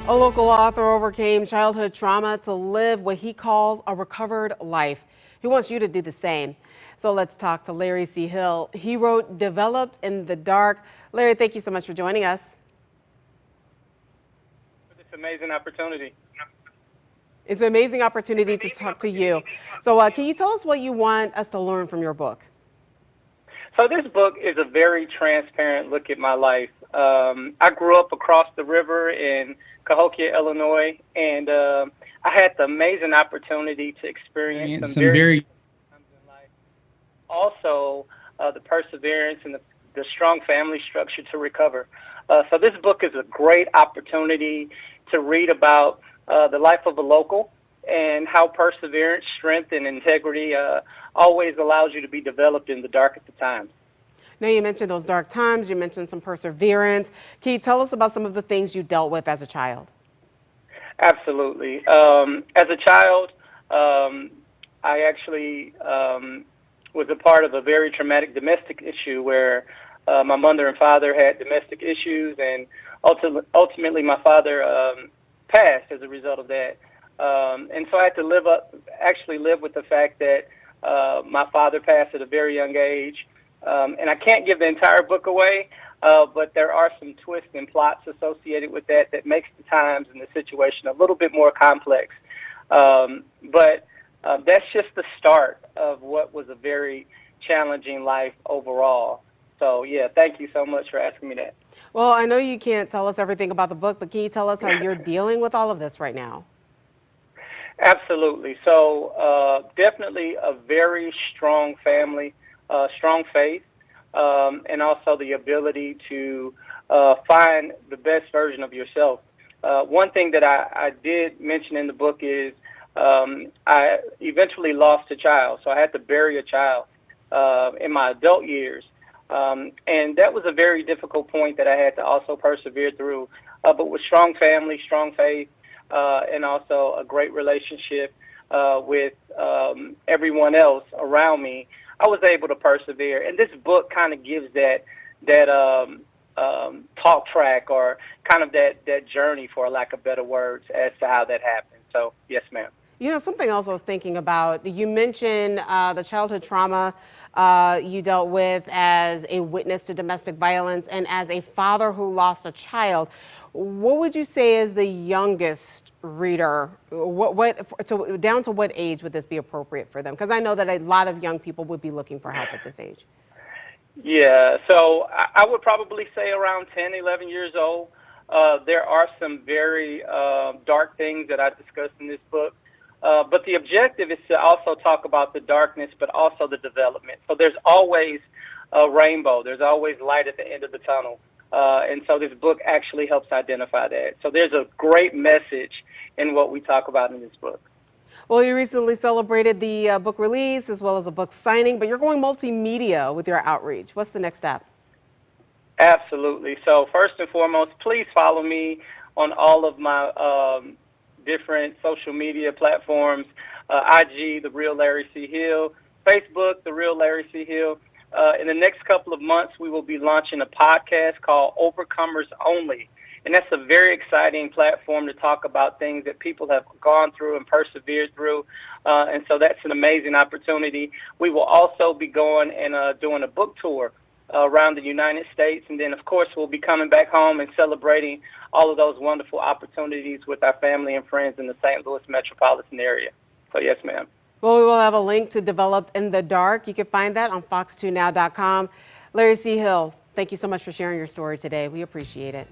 A local author overcame childhood trauma to live what he calls a recovered life. He wants you to do the same. So let's talk to Larry C. Hill. He wrote Developed in the Dark. Larry, thank you so much for joining us. For this amazing opportunity. It's an amazing opportunity to talk to you. So can you tell us what you want us to learn from your book? So this book is a very transparent look at my life. I grew up across the river in Cahokia, Illinois, and I had the amazing opportunity to experience some very difficult times in life. Also, the perseverance and the strong family structure to recover. So this book is a great opportunity to read about the life of a local and how perseverance, strength, and integrity always allows you to be developed in the darkest of times. Now, you mentioned those dark times, you mentioned some perseverance. Can you tell us about some of the things you dealt with as a child? Absolutely. As a child, I actually was a part of a very traumatic domestic issue where my mother and father had domestic issues, and ultimately my father passed as a result of that. And so I had to live with the fact that my father passed at a very young age. And I can't give the entire book away, but there are some twists and plots associated with that makes the times and the situation a little bit more complex. But that's just the start of what was a very challenging life overall. So, yeah, thank you so much for asking me that. Well, I know you can't tell us everything about the book, but can you tell us how you're dealing with all of this right now? Absolutely. So definitely a very strong family, strong faith, and also the ability to find the best version of yourself. One thing that I did mention in the book is I eventually lost a child. So I had to bury a child in my adult years. And that was a very difficult point that I had to also persevere through. But with strong family, strong faith, and also a great relationship with everyone else around me, I was able to persevere. And this book kind of gives that talk track, or kind of that journey, for lack of better words, as to how that happened. So, yes, ma'am. You know, something else I was thinking about, you mentioned the childhood trauma you dealt with as a witness to domestic violence and as a father who lost a child. What would you say is the youngest reader? Down to what age would this be appropriate for them? Because I know that a lot of young people would be looking for help at this age. Yeah, so I would probably say around 10, 11 years old. There are some very dark things that I discussed in this book. But the objective is to also talk about the darkness, but also the development. So there's always a rainbow. There's always light at the end of the tunnel. And so this book actually helps identify that. So there's a great message in what we talk about in this book. Well, you recently celebrated the book release as well as a book signing, but you're going multimedia with your outreach. What's the next step? Absolutely. So first and foremost, please follow me on all of my different social media platforms, IG, The Real Larry C. Hill, Facebook, The Real Larry C. Hill. In the next couple of months, we will be launching a podcast called Overcomers Only. And that's a very exciting platform to talk about things that people have gone through and persevered through. And so that's an amazing opportunity. We will also be going and doing a book tour around the United States. And then, of course, we'll be coming back home and celebrating all of those wonderful opportunities with our family and friends in the St. Louis metropolitan area. So, yes, ma'am. Well, we will have a link to Developed in the Dark. You can find that on fox2now.com. Larry C. Hill, thank you so much for sharing your story today. We appreciate it.